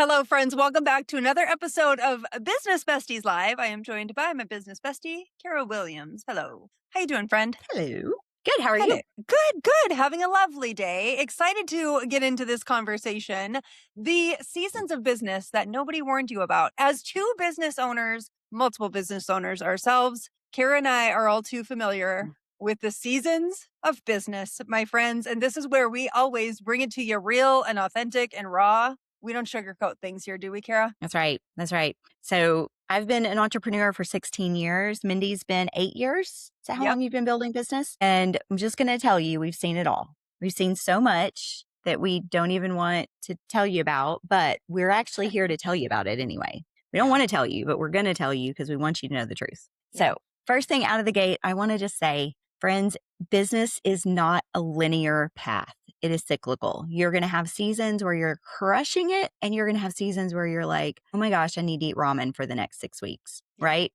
Hello, friends. Welcome back to another episode of Business Besties Live. I am joined by my business bestie, Kara Williams. Hello. How you doing, friend? Hello. Good. How are Hello. you? Good. Having a lovely day. Excited to get into this conversation. The seasons of business that nobody warned you about. As two business owners, multiple business owners ourselves, Kara and I are all too familiar with the seasons of business, my friends. And this is where we always bring it to you real and authentic and raw. We don't sugarcoat things here, do we, Kara? That's right. That's right. So I've been an entrepreneur for 16 years. Mindy's been 8 years. Is that how Yep. long you've been building business? And I'm just going to tell you, we've seen it all. We've seen so much that we don't even want to tell you about, but we're actually here to tell you about it anyway. We don't want to tell you, but we're going to tell you because we want you to know the truth. Yeah. So first thing out of the gate, I want to just say, friends, business is not a linear path. It is cyclical. You're going to have seasons where you're crushing it, and you're going to have seasons where you're like, oh my gosh, I need to eat ramen for the next 6 weeks, right?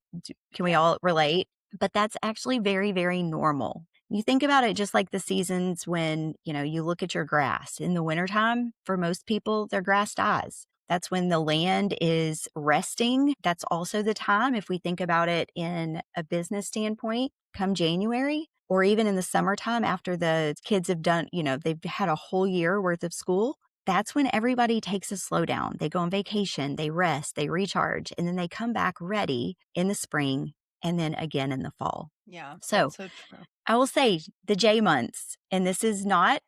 Can we all relate? But that's actually very, very normal. You think about it just like the seasons when, you look at your grass in the wintertime. For most people, their grass dies. That's when the land is resting. That's also the time, if we think about it in a business standpoint, come January, or even in the summertime after the kids have done, they've had a whole year worth of school. That's when everybody takes a slowdown. They go on vacation, they rest, they recharge, and then they come back ready in the spring and then again in the fall. Yeah. So That's so true. I will say the J months, and this is not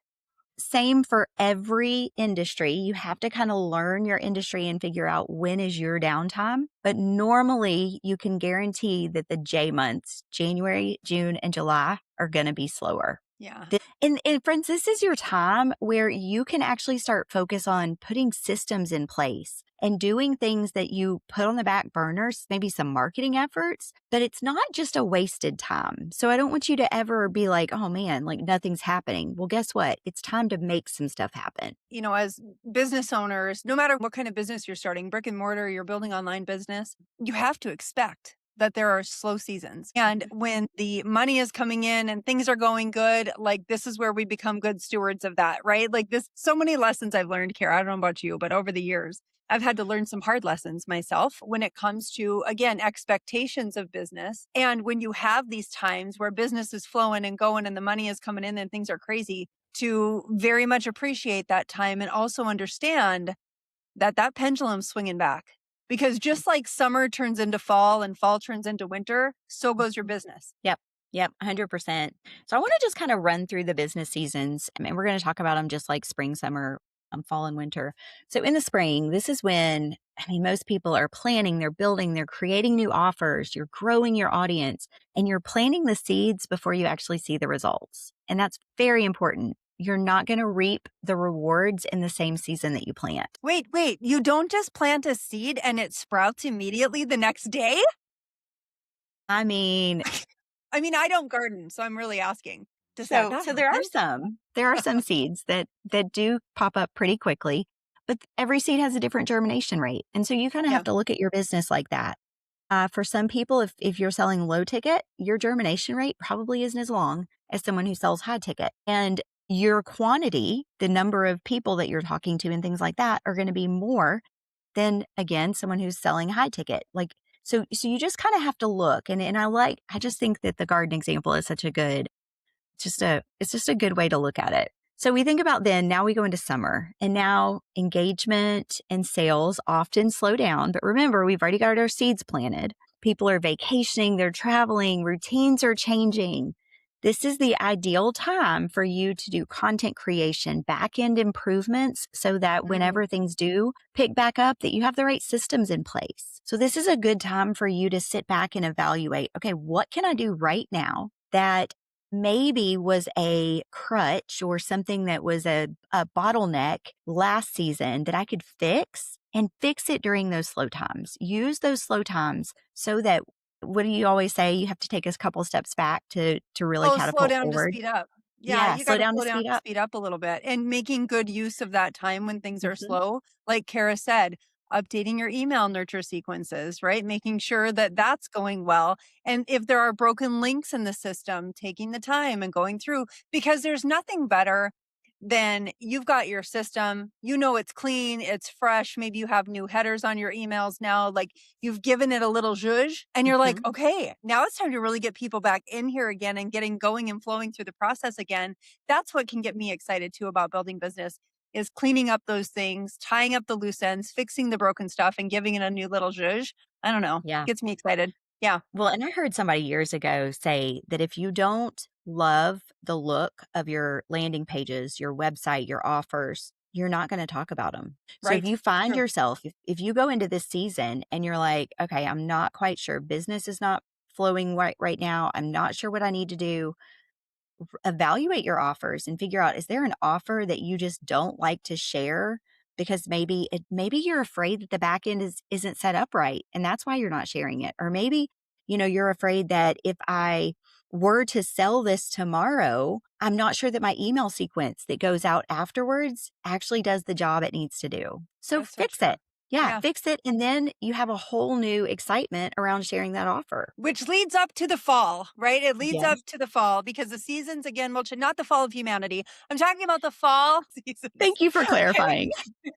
same for every industry. You have to kind of learn your industry and figure out when is your downtime. But normally you can guarantee that the J months, January, June, and July, are going to be slower. Yeah. And friends, this is your time where you can actually start focus on putting systems in place and doing things that you put on the back burners, maybe some marketing efforts, but it's not just a wasted time. So I don't want you to ever be like, oh man, like nothing's happening. Well, guess what? It's time to make some stuff happen. As business owners, no matter what kind of business you're starting, brick and mortar, you're building online business, you have to expect that there are slow seasons. And when the money is coming in and things are going good, like this is where we become good stewards of that, right? Like so many lessons I've learned, Kara. I don't know about you, but over the years, I've had to learn some hard lessons myself when it comes to, again, expectations of business. And when you have these times where business is flowing and going and the money is coming in and things are crazy, to very much appreciate that time and also understand that pendulum's swinging back. Because just like summer turns into fall and fall turns into winter, so goes your business. Yep, 100%. So I want to just kind of run through the business seasons. I mean, we're going to talk about them just like spring, summer, fall, and winter. So in the spring, this is when, most people are planning, they're building, they're creating new offers, you're growing your audience, and you're planting the seeds before you actually see the results. And that's very important. You're not going to reap the rewards in the same season that you plant. Wait, you don't just plant a seed and it sprouts immediately the next day? I mean, I don't garden, so I'm really asking. Does that not so there happen? are some seeds that do pop up pretty quickly, but every seed has a different germination rate. And so you kind of Yeah. have to look at your business like that. For some people, if you're selling low ticket, your germination rate probably isn't as long as someone who sells high ticket. And your quantity, the number of people that you're talking to and things like that, are going to be more than, again, someone who's selling high ticket. So you just kind of have to look. And I just think that the garden example is such a good, it's just a good way to look at it. So we think about now we go into summer, and now engagement and sales often slow down. But remember, we've already got our seeds planted. People are vacationing, they're traveling, routines are changing. This is the ideal time for you to do content creation, back-end improvements, so that whenever things do pick back up, that you have the right systems in place. So this is a good time for you to sit back and evaluate, okay, what can I do right now that maybe was a crutch or something that was a bottleneck last season that I could fix, and fix it during those slow times. Use those slow times so that, what do you always say? You have to take a couple steps back to really slow catapult down to forward. speed up. Yeah, Yeah, you slow got to down to slow down speed to up. speed up a little bit and making good use of that time when things are Mhm. slow. Like Kara said, updating your email nurture sequences, right? Making sure that that's going well. And if there are broken links in the system, taking the time and going through, because there's nothing better then you've got your system. You know it's clean, it's fresh. Maybe you have new headers on your emails now. Like you've given it a little zhuzh and you're like, Mhm. okay, now it's time to really get people back in here again and getting going and flowing through the process again. That's what can get me excited too about building business is cleaning up those things, tying up the loose ends, fixing the broken stuff and giving it a new little zhuzh. I don't know. Yeah. Gets me excited. Yeah. Well, and I heard somebody years ago say that if you don't love the look of your landing pages, your website, your offers, you're not going to talk about them. So if Right. you find True. yourself, if you go into this season and you're like, okay, I'm not quite sure, business is not flowing right now. I'm not sure what I need to do. Evaluate your offers and figure out, is there an offer that you just don't like to share because maybe you're afraid that the back end isn't set up right and that's why you're not sharing it, or maybe you're afraid that if I were to sell this tomorrow, I'm not sure that my email sequence that goes out afterwards actually does the job it needs to do. So That's so fix true. it. Yeah, Yeah. fix it, and then you have a whole new excitement around sharing that offer. Which leads up to the fall, right? It leads up Yes. to the fall because the seasons again will not the fall of humanity. I'm talking about the fall seasons. Thank you for Okay. clarifying.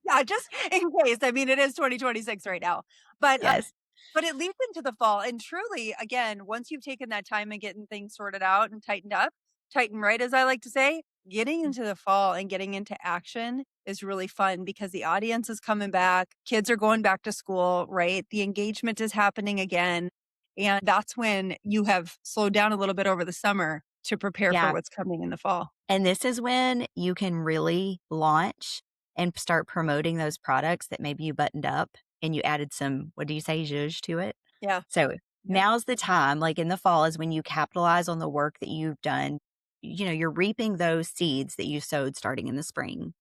Yeah, just in case. I mean, it is 2026 right now. But Yes. but it leads into the fall. And truly, again, once you've taken that time and getting things sorted out and tightened up, tighten right as I like to say, getting into the fall and getting into action is really fun because the audience is coming back. Kids are going back to school, right? The engagement is happening again. And that's when you have slowed down a little bit over the summer to prepare for Yeah. what's coming in the fall. And this is when you can really launch and start promoting those products that maybe you buttoned up and you added some, what do you say, zhuzh to it? Yeah. So Yep. now's the time, like in the fall, is when you capitalize on the work that you've done. You're reaping those seeds that you sowed starting in the spring.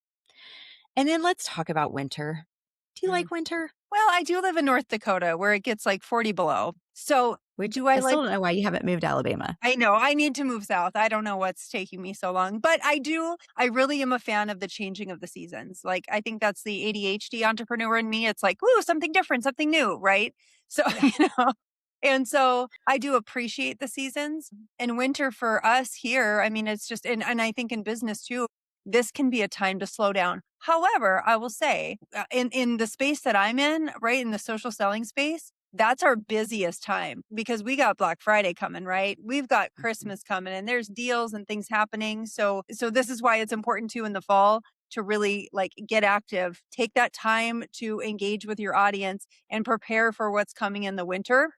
And then let's talk about winter. Do you Mm. like winter? Well, I do live in North Dakota where it gets like 40 below. So Which do I I like still don't know why you haven't moved to Alabama. I know I need to move south. I don't know what's taking me so long, but I really am a fan of the changing of the seasons. Like, I think that's the ADHD entrepreneur in me. It's like, ooh, something different, something new, right? So, Yeah. and so I do appreciate the seasons. And winter for us here, I mean, it's just, and I think in business too, this can be a time to slow down. However, I will say, in the space that I'm in, right, in the social selling space, that's our busiest time because we got Black Friday coming, right? We've got Mhm. Christmas coming and there's deals and things happening. So this is why it's important too in the fall to really like get active. Take that time to engage with your audience and prepare for what's coming in the winter.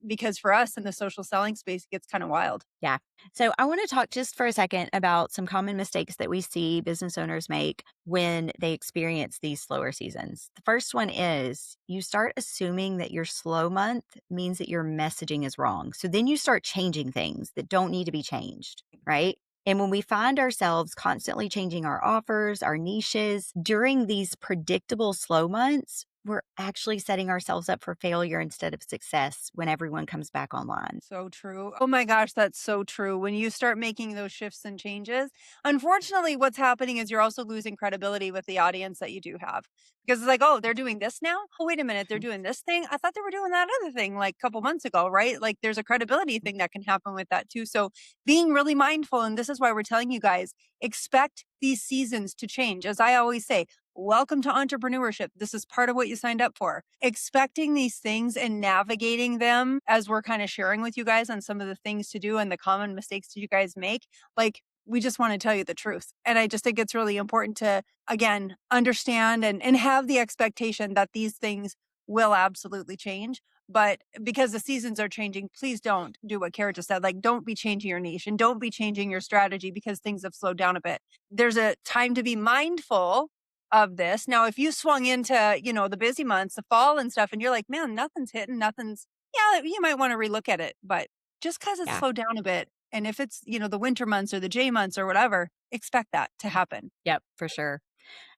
Because for us in the social selling space, it gets kind of wild. Yeah. So I want to talk just for a second about some common mistakes that we see business owners make when they experience these slower seasons. The first one is you start assuming that your slow month means that your messaging is wrong. So then you start changing things that don't need to be changed, right? And when we find ourselves constantly changing our offers, our niches during these predictable slow months, we're actually setting ourselves up for failure instead of success when everyone comes back online. So true. Oh my gosh, that's so true. When you start making those shifts and changes, unfortunately, what's happening is you're also losing credibility with the audience that you do have. Because it's like, oh, they're doing this now? Oh, wait a minute, they're doing this thing? I thought they were doing that other thing like a couple months ago, right? Like there's a credibility thing that can happen with that too. So being really mindful, and this is why we're telling you guys, expect these seasons to change. As I always say, welcome to entrepreneurship. This is part of what you signed up for. Expecting these things and navigating them as we're kind of sharing with you guys on some of the things to do and the common mistakes that you guys make. Like, we just want to tell you the truth. And I just think it's really important to, again, understand and have the expectation that these things will absolutely change. But because the seasons are changing, please don't do what Kara just said. Like, don't be changing your niche and don't be changing your strategy because things have slowed down a bit. There's a time to be mindful of this. Now, if you swung into, the busy months, the fall and stuff, and you're like, man, nothing's hitting, nothing's, yeah, you might want to relook at it. But just because it's Yeah. slowed down a bit, and if it's, the winter months or the J months or whatever, expect that to happen. Yep, for sure.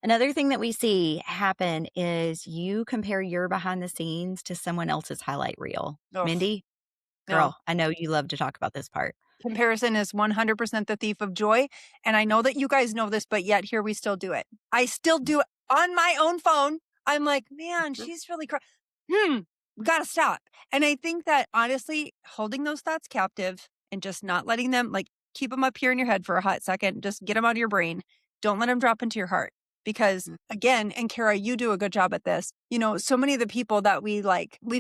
Another thing that we see happen is you compare your behind the scenes to someone else's highlight reel. Oh, Mindy, no. girl, I know you love to talk about this part. Comparison is 100% the thief of joy. And I know that you guys know this, but yet here we still do it. I still do it on my own phone. I'm like, man, Mhm. she's really, we gotta stop. And I think that honestly, holding those thoughts captive and just not letting them like keep them up here in your head for a hot second, just get them out of your brain. Don't let them drop into your heart. Because again, and Kara, you do a good job at this. So many of the people that we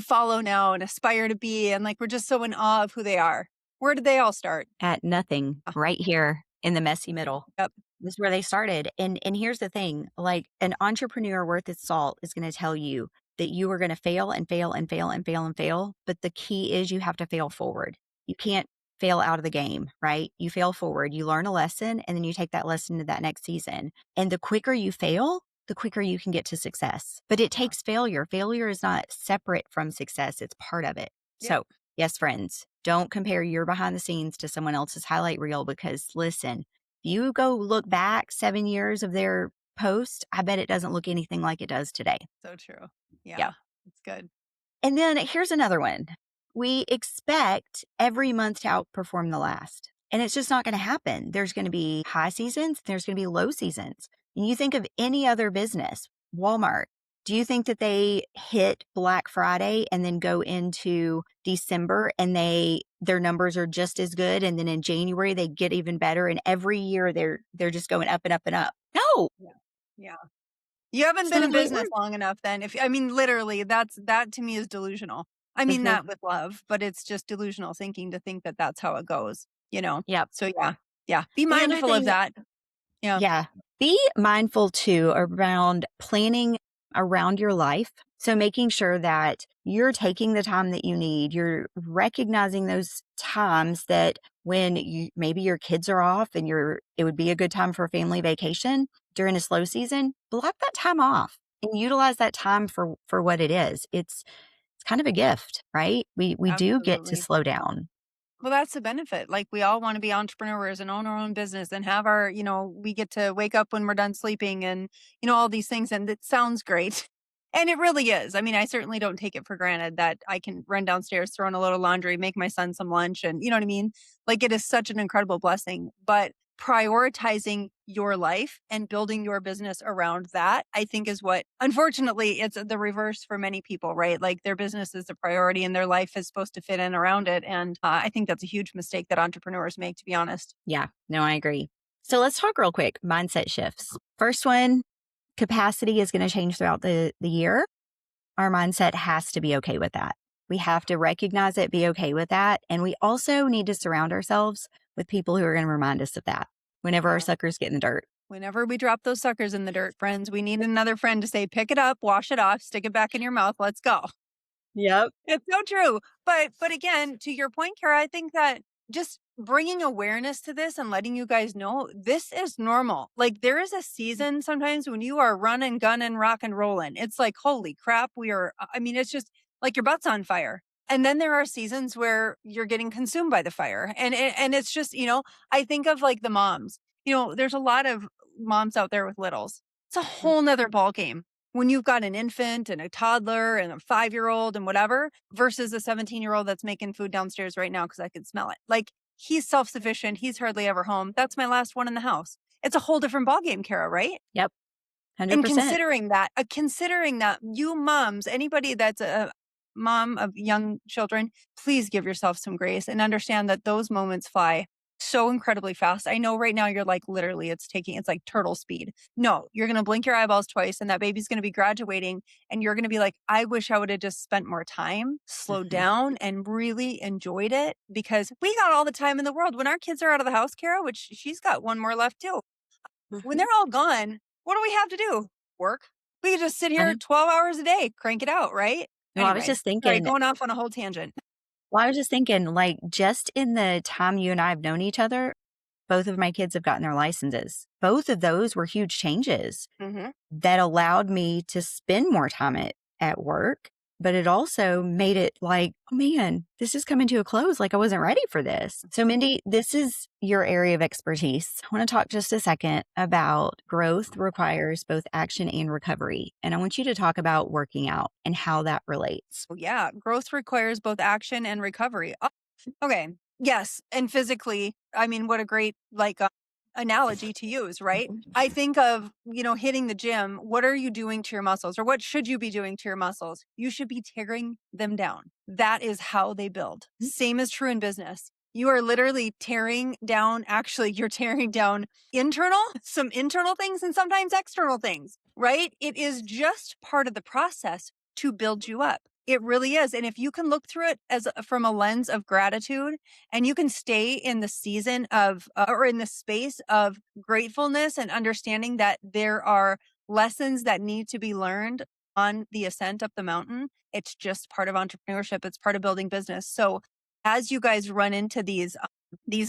follow now and aspire to be, and like, we're just so in awe of who they are. Where did they all start? At nothing, Ah, right here in the messy middle. Yep. This is where they started. And here's the thing, like an entrepreneur worth its salt is going to tell you that you are going to fail and fail and fail and fail and fail. But the key is you have to fail forward. You can't fail out of the game, right? You fail forward, you learn a lesson, and then you take that lesson to that next season. And the quicker you fail, the quicker you can get to success. But it Yeah. takes failure. Failure is not separate from success, it's part of it. Yep. So, yes, friends, don't compare your behind the scenes to someone else's highlight reel because listen, you go look back 7 years of their post, I bet it doesn't look anything like it does today. So true. Yeah. Yeah. It's good. And then here's another one. We expect every month to outperform the last, and it's just not going to happen. There's going to be high seasons, there's going to be low seasons. And you think of any other business, Walmart, do you think that they hit Black Friday and then go into December and their numbers are just as good, and then in January they get even better, and every year they're just going up and up and up? No. Yeah. Yeah. You haven't So been the in way it business works. long enough then. If I mean, literally, that to me is delusional. I mean Mhm. that with love, but it's just delusional thinking to think that that's how it goes. Yep. So yeah. Yeah. Be The other mindful of thing, that. Yeah. yeah. Be mindful too around planning around your life. So making sure that you're taking the time that you need, you're recognizing those times that when maybe your kids are off and it would be a good time for a family vacation during a slow season, block that time off and utilize that time for what it is. It's kind of a gift, right? We do get to Absolutely. slow down. Well, that's the benefit. Like, we all want to be entrepreneurs and own our own business and have we get to wake up when we're done sleeping and, all these things. And it sounds great. And it really is. I mean, I certainly don't take it for granted that I can run downstairs, throw in a load of laundry, make my son some lunch. And you know what I mean? Like, it is such an incredible blessing. But prioritizing your life and building your business around that, I think is what, unfortunately, it's the reverse for many people, right? Like, their business is the priority and their life is supposed to fit in around it. And I think that's a huge mistake that entrepreneurs make, to be honest. Yeah, no, I agree. So let's talk real quick mindset shifts. First one, capacity is going to change throughout the year. Our mindset has to be okay with that. We have to recognize it, be okay with that. And we also need to surround ourselves with people who are going to remind us of that whenever our Yeah. suckers get in the dirt. Whenever we drop those suckers in the dirt, friends, we need another friend to say, pick it up, wash it off, stick it back in your mouth. Let's go. Yep. It's so true. But again, to your point, Kara, I think that just bringing awareness to this and letting you guys know this is normal. Like, there is a season sometimes when you are running, gunning, rock and rolling. It's like, holy crap, I mean, it's just like your butt's on fire. And then there are seasons where you're getting consumed by the fire. And it's just, I think of like the moms. There's a lot of moms out there with littles. It's a whole nother ball game when you've got an infant and a toddler and a 5-year-old and whatever versus a 17-year-old that's making food downstairs right now because I can smell it. Like, he's self-sufficient. He's hardly ever home. That's my last one in the house. It's a whole different ballgame, Kara, right? Yep. And 100%. considering that you moms, anybody that's a mom of young children, please give yourself some grace and understand that those moments fly so incredibly fast. I know right now you're like, literally, it's like turtle speed. No, you're going to blink your eyeballs twice and that baby's going to be graduating and you're going to be like, I wish I would have just spent more time, slowed Mhm. down and really enjoyed it because we got all the time in the world. When our kids are out of the house, Kara, which she's got one more left too, when Mhm. they're all gone, what do we have to do? Work. We could just sit I here know. 12 hours a day, crank it out, right? Well, I was Anyway, just sorry, thinking, going off on a whole tangent. like, just in the time you and I have known each other, both of my kids have gotten their licenses. Both of those were huge changes Hmm. that allowed me to spend more time at work, but it also made it like, oh man, this is coming to a close. Like I wasn't ready for this. So, Mindy, this is your area of expertise. I want to talk just a second about growth requires both action and recovery. And I want you to talk about working out and how that relates. Yeah, growth requires both action and recovery. Okay. Yes, and physically, I mean, what a great analogy to use, right? I think of, hitting the gym. What are you doing to your muscles or what should you be doing to your muscles? You should be tearing them down. That is how they build. Same is true in business. You are literally tearing down, actually, you're tearing down some internal things and sometimes external things, right? It is just part of the process to build you up. It really is. And if you can look through it from a lens of gratitude and you can stay in the season of, or in the space of gratefulness and understanding that there are lessons that need to be learned on the ascent up the mountain, it's just part of entrepreneurship. It's part of building business. So as you guys run into these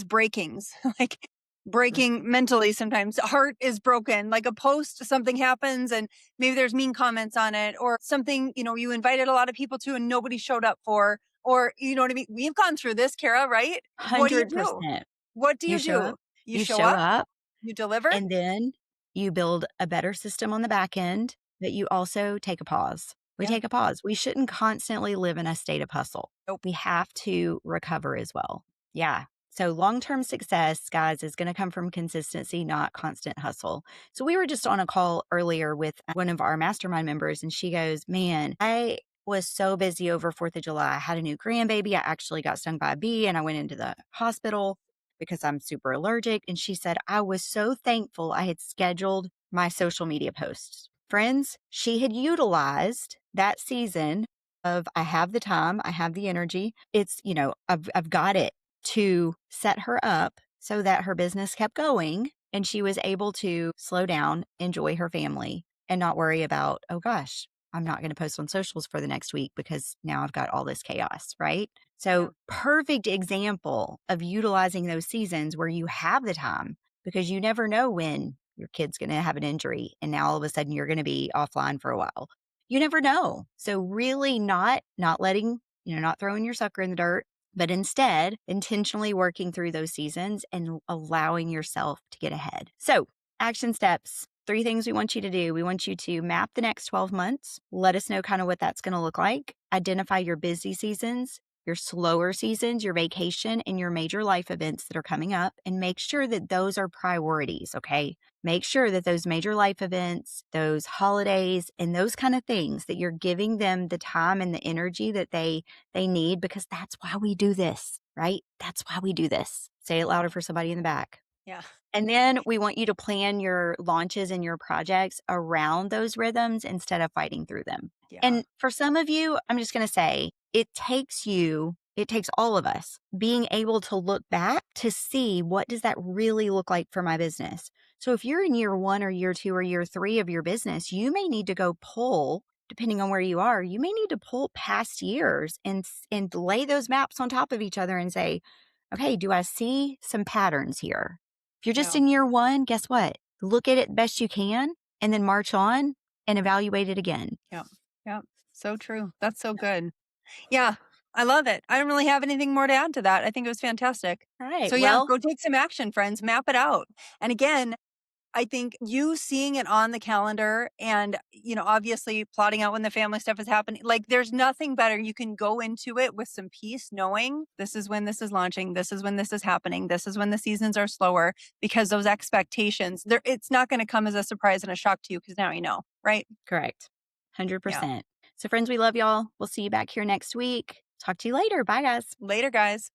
breakings, like breaking mentally sometimes, heart is broken, like a post, something happens and maybe there's mean comments on it or something, you invited a lot of people to and nobody showed up for, or you know what I mean? We've gone through this, Kara, right? What do you do? 100%. What do You you show do? up, You you show show up, up, you deliver. and then you build a better system on the back end, but you also take a pause. We Yeah. take a pause. We shouldn't constantly live in a state of hustle. Nope. We have to recover as well. Yeah. So long term success, guys, is going to come from consistency, not constant hustle. So we were just on a call earlier with one of our mastermind members, and she goes, "Man, I was so busy over 4th of July. I had a new grandbaby. I actually got stung by a bee and I went into the hospital because I'm super allergic." And she said, "I was so thankful I had scheduled my social media posts." Friends, she had utilized that season of I have the time, I have the energy. I've got it to set her up so that her business kept going and she was able to slow down, enjoy her family, and not worry about, oh gosh, I'm not going to post on socials for the next week because now I've got all this chaos, right? Yeah. So, perfect example of utilizing those seasons where you have the time because you never know when your kid's going to have an injury and now all of a sudden you're going to be offline for a while. You never know. So, really not letting, not throwing your sucker in the dirt, but instead intentionally working through those seasons and allowing yourself to get ahead. So, action steps. 3 things we want you to do. We want you to map the next 12 months. Let us know kind of what that's going to look like. Identify your busy seasons, your slower seasons, your vacation, and your major life events that are coming up, and make sure that those are priorities, okay? Make sure that those major life events, those holidays, and those kind of things that you're giving them the time and the energy that they need, because that's why we do this, right? That's why we do this. Say it louder for somebody in the back. Yeah. And then we want you to plan your launches and your projects around those rhythms instead of fighting through them. Yeah. And for some of you, I'm just going to say it takes all of us being able to look back to see what does that really look like for my business. So if you're in year 1 or year 2 or year 3 of your business, you may need to go pull, depending on where you are, you may need to pull past years and lay those maps on top of each other and say, okay, do I see some patterns here? If you're just Yeah. in year 1, guess what? Look at it best you can and then march on and evaluate it again. Yeah. Yeah. So true. That's so good. Yeah, I love it. I don't really have anything more to add to that. I think it was fantastic. All right. So yeah, Well, go take some action, friends. Map it out. And again, I think you seeing it on the calendar and, obviously plotting out when the family stuff is happening, like there's nothing better. You can go into it with some peace, knowing this is when this is launching. This is when this is happening. This is when the seasons are slower because those expectations, it's not going to come as a surprise and a shock to you because now you know, right? correct. Yeah. 100%. So, friends, we love y'all. We'll see you back here next week. Talk to you later. Bye, guys. Later, guys.